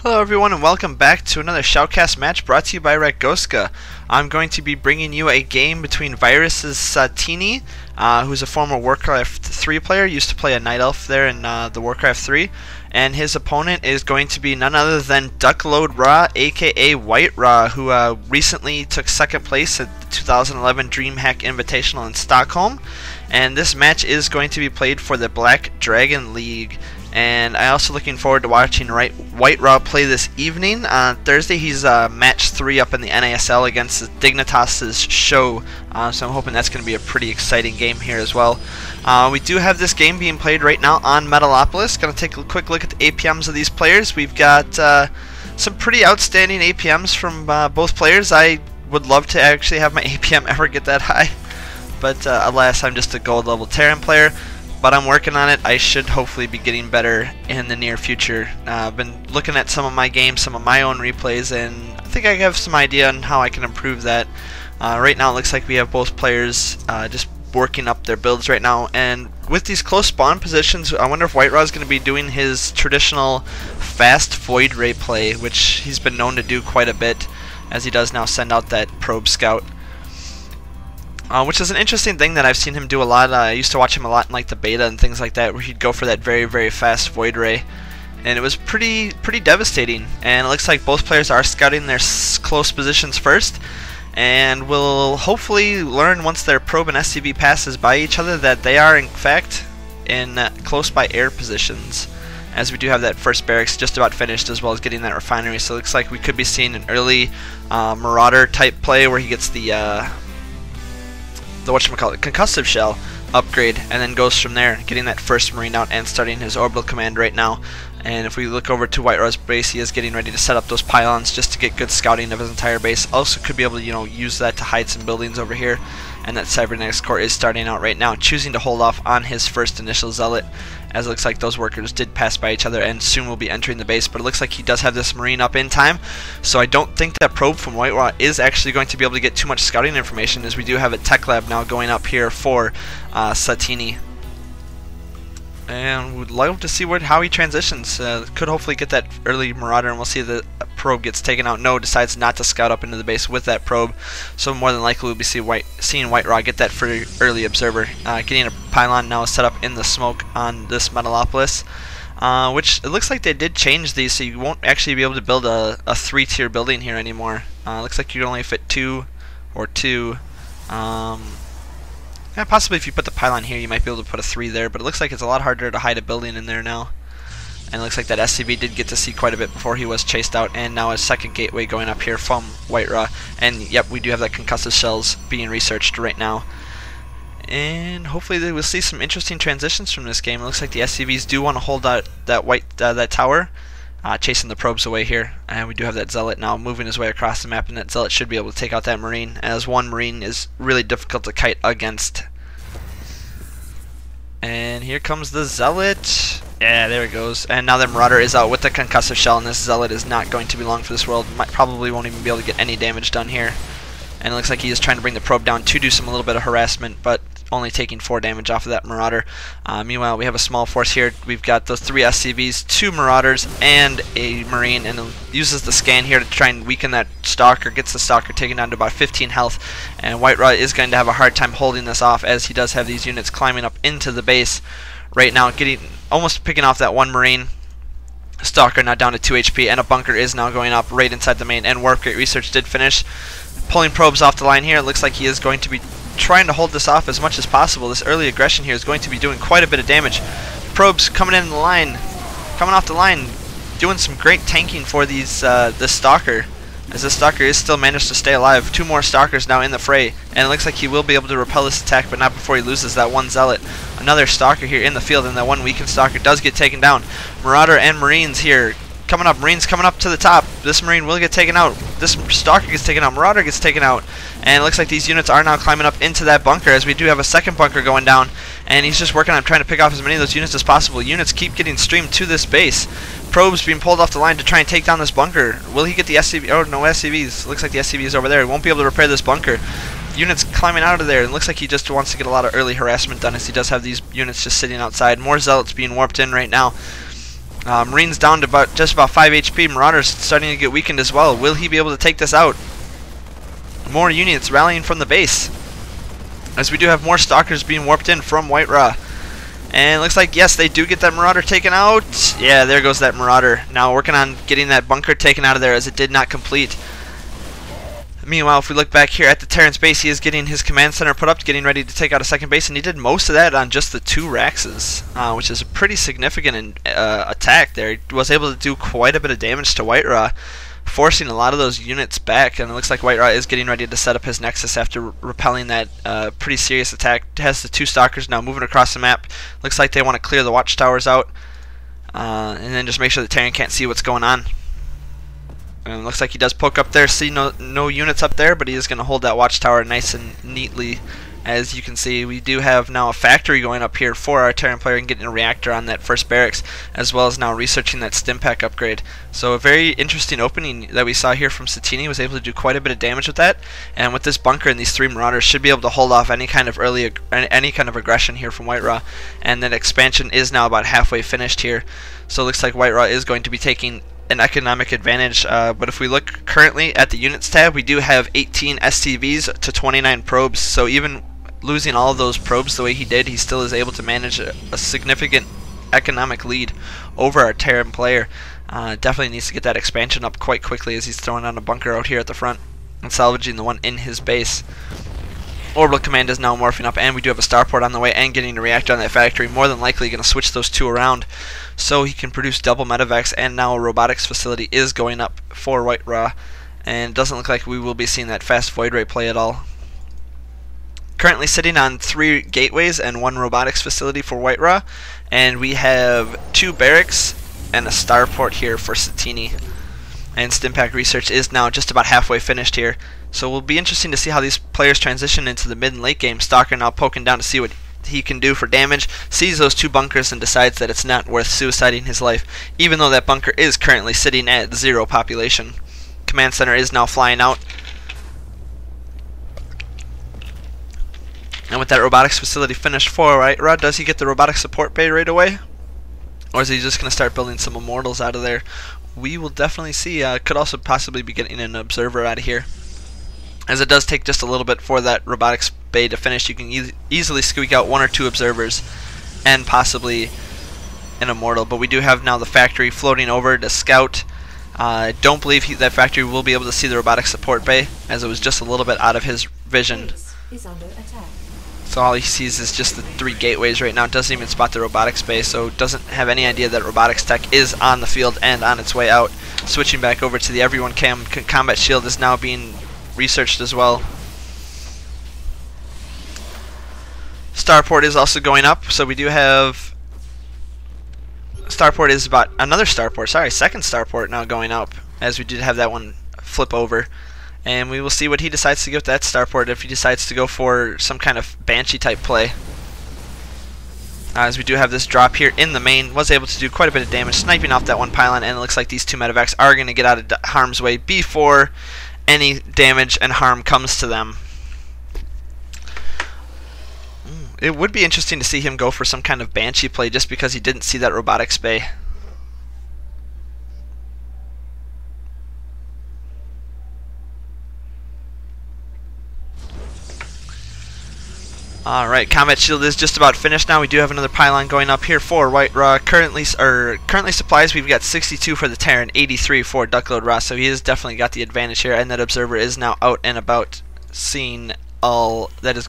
Hello everyone and welcome back to another Shoutcast match brought to you by Goska. I'm going to be bringing you a game between VileSatiini, who's a former Warcraft 3 player, used to play a Night Elf there in the Warcraft 3, and his opponent is going to be none other than Duckload Ra, aka White Ra, who recently took second place at the 2011 DreamHack Invitational in Stockholm, and this match is going to be played for the Black Dragon League. And I'm also looking forward to watching White Ra play this evening. On Thursday, he's match 3 up in the NASL against Dignitas's show. So I'm hoping that's going to be a pretty exciting game here as well. We do have this game being played right now on Metalopolis. Going to take a quick look at the APMs of these players. We've got some pretty outstanding APMs from both players. I would love to actually have my APM ever get that high. But alas, I'm just a gold level Terran player. But I'm working on it. I should hopefully be getting better in the near future. I've been looking at some of my games, some of my own replays, and I think I have some idea on how I can improve that. Right now it looks like we have both players just working up their builds right now, and with these close spawn positions, I wonder if White Ra is going to be doing his traditional fast Void Ray play, which he's been known to do quite a bit, as he does now send out that probe scout. Which is an interesting thing that I've seen him do a lot. I used to watch him a lot in like the beta and things like that, where he'd go for that very, very fast Void Ray, and it was pretty devastating. And it looks like both players are scouting their close positions first, and we'll hopefully learn once their probe and SCV passes by each other that they are in fact in close by air positions, as we do have that first barracks just about finished, as well as getting that refinery. So it looks like we could be seeing an early Marauder type play where he gets the whatchamacallit, concussive shell upgrade, and then goes from there, getting that first Marine out and starting his orbital command right now. And if we look over to White Ra's base, he is getting ready to set up those pylons just to get good scouting of his entire base. Also could be able to, use that to hide some buildings over here. And that Cybernetics Core is starting out right now, choosing to hold off on his first initial Zealot, as it looks like those workers did pass by each other and soon will be entering the base. But it looks like he does have this Marine up in time, so I don't think that probe from White Ra is actually going to be able to get too much scouting information, as we do have a tech lab now going up here for Satini. And we'd love to see how he transitions. Could hopefully get that early Marauder, and we'll see the probe gets taken out. No, decides not to scout up into the base with that probe. So more than likely we'll be seeing White Ra get that for early observer. Getting a pylon now set up in the smoke on this Metalopolis. Which it looks like they did change these, so you won't actually be able to build a 3-tier building here anymore. Looks like you can only fit 2 or 2. Yeah, possibly if you put the pylon here, you might be able to put a 3 there, but it looks like it's a lot harder to hide a building in there now. And it looks like that SCV did get to see quite a bit before he was chased out, and now a second gateway going up here from White Ra. And yep, we do have that concussive shells being researched right now. And hopefully we'll see some interesting transitions from this game. It looks like the SCVs do want to hold out that tower, chasing the probes away here. And we do have that Zealot now moving his way across the map, and that Zealot should be able to take out that Marine, as one Marine is really difficult to kite against. And here comes the Zealot. Yeah, there it goes. And now the Marauder is out with the concussive shell, and this Zealot is not going to be long for this world. Probably won't even be able to get any damage done here. And it looks like he is trying to bring the probe down to do a little bit of harassment, but only taking 4 damage off of that Marauder. Meanwhile, we have a small force here. We've got those 3 SCVs, 2 Marauders, and a Marine, and it uses the scan here to try and weaken that Stalker. Gets the Stalker taken down to about 15 health, and White Ra is going to have a hard time holding this off, as he does have these units climbing up into the base right now, almost picking off that one Marine. Stalker now down to 2 HP, and a bunker is now going up right inside the main, and Warp Gate Research did finish. Pulling probes off the line here. It looks like he is going to be trying to hold this off as much as possible. This early aggression here is going to be doing quite a bit of damage. Probes coming in the line, coming off the line, doing some great tanking for these this Stalker, as this Stalker is still managed to stay alive. 2 more Stalkers now in the fray, and it looks like he will be able to repel this attack, but not before he loses that one Zealot. Another Stalker here in the field, and that one weakened Stalker does get taken down. Marauder and Marines here coming up. Marines coming up to the top. This Marine will get taken out. This Stalker gets taken out. Marauder gets taken out. And it looks like these units are now climbing up into that bunker, as we do have a second bunker going down. And he's just working on trying to pick off as many of those units as possible. Units keep getting streamed to this base. Probes being pulled off the line to try and take down this bunker. Will he get the SCV? Oh, no SCVs. Looks like the SCV is over there. He won't be able to repair this bunker. Units climbing out of there. It looks like he just wants to get a lot of early harassment done, as he does have these units just sitting outside. More Zealots being warped in right now. Marine's down to just about 5 HP. Marauder's starting to get weakened as well. Will he be able to take this out? More units rallying from the base, as we do have more Stalkers being warped in from White-Ra. And it looks like, yes, they do get that Marauder taken out. Yeah, there goes that Marauder. Now working on getting that bunker taken out of there, as it did not complete. Meanwhile, if we look back here at the Terran's base, he is getting his command center put up, getting ready to take out a second base, and he did most of that on just the 2 Raxes, which is a pretty significant attack there. He was able to do quite a bit of damage to White-Ra, forcing a lot of those units back, and it looks like White-Ra is getting ready to set up his Nexus after repelling that pretty serious attack. It has the 2 Stalkers now moving across the map. Looks like they want to clear the watchtowers out, and then just make sure the Terran can't see what's going on. And it looks like he does poke up there, see no units up there, but he is going to hold that watchtower nice and neatly. As you can see, we do have now a factory going up here for our Terran player and getting a reactor on that first barracks, as well as now researching that stim pack upgrade. So a very interesting opening that we saw here from Satini. Was able to do quite a bit of damage with that, and with this bunker and these 3 Marauders, should be able to hold off any kind of aggression here from White-Ra. And that expansion is now about halfway finished here. So it looks like White-Ra is going to be taking an economic advantage, but if we look currently at the units tab, we do have 18 SCVs to 29 probes, so even losing all of those probes the way he did, he still is able to manage a significant economic lead over our Terran player. Definitely needs to get that expansion up quite quickly, as he's throwing on a bunker out here at the front and salvaging the one in his base. Orbital Command is now morphing up, and we do have a starport on the way and getting a reactor on that factory. More than likely going to switch those 2 around so he can produce double medevacs, and now a robotics facility is going up for White-Ra, and it doesn't look like we will be seeing that fast void ray play at all. Currently sitting on 3 gateways and 1 robotics facility for White-Ra, and we have 2 barracks and a starport here for Satini. And Stimpack research is now just about halfway finished here. So it will be interesting to see how these players transition into the mid and late game. Stalker now poking down to see what he can do for damage, sees those 2 bunkers and decides that it's not worth suiciding his life, even though that bunker is currently sitting at 0 population. Command center is now flying out. And with that robotics facility finished for White-Ra, does he get the robotic support bay right away? Or is he just going to start building some immortals out of there? We will definitely see. Could also possibly be getting an observer out of here, as it does take just a little bit for that robotics bay to finish. You can easily squeak out 1 or 2 observers and possibly an immortal, but we do have now the factory floating over to scout. I don't believe that factory will be able to see the robotic support bay, as it was just a little bit out of his vision. Is under attack. So all he sees is just the 3 gateways right now. Doesn't even spot the robotics bay, so doesn't have any idea that robotics tech is on the field and on its way out. Switching back over to the everyone combat shield is now being researched as well. Starport is also going up, so we do have Starport is about another starport. Sorry, second starport now going up, as we did have that one flip over. And we will see what he decides to give that starport, if he decides to go for some kind of Banshee type play. As we do have this drop here in the main, was able to do quite a bit of damage, sniping off that 1 pylon, and it looks like these 2 medevacs are going to get out of harm's way before any damage and harm comes to them. It would be interesting to see him go for some kind of Banshee play, just because he didn't see that robotics bay. Alright, combat shield is just about finished now. We do have another pylon going up here for White-Ra. Currently supplies, we've got 62 for the Terran, 83 for Duckload Ra, so he has definitely got the advantage here, and that observer is now out and about, seeing all that is